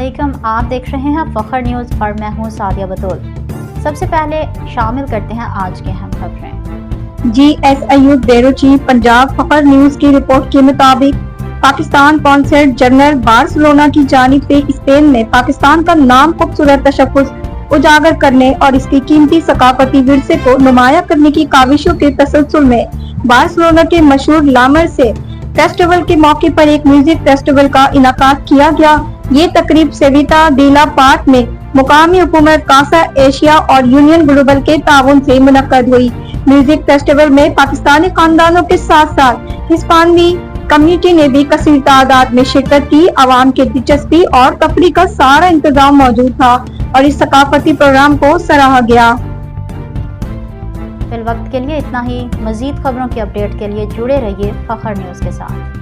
علیکم، آپ دیکھ رہے ہیں فخر نیوز اور میں ہوں سعدیہ بطول۔ سب سے پہلے شامل کرتے ہیں آج کے اہم خبریں۔ G S Ayub bureau chief Punjab Fakhr news کی رپورٹ کے مطابق پاکستان قونصل جنرل بارسلونا کی جانب سے اسپین میں پاکستان کا نام خوبصورت تشخص اجاگر کرنے اور اس کی قیمتی ثقافتی ورثے کو نمایاں کرنے کی کاوشوں کے تسلسل میں بارسلونا کے مشہور لامر سے فیسٹیول کے موقع پر ایک میوزک فیسٹیول کا انعقاد کیا گیا۔ یہ تقریب سیویتا دیلا پارٹ میں مقامی حکومت کاسا ایشیا اور یونین گلوبل کے تعاون سے منعقد ہوئی۔ میوزک فیسٹیول میں پاکستانی خاندانوں کے ساتھ ساتھ ہسپانوی کمیونٹی نے بھی کثیر تعداد میں شرکت کی۔ عوام کے دلچسپی اور تفریح کا سارا انتظام موجود تھا اور اس ثقافتی پروگرام کو سراہا گیا۔ فی الوقت کے لیے اتنا ہی۔ مزید خبروں کی اپڈیٹ کے لیے جڑے رہیے فخر نیوز کے ساتھ۔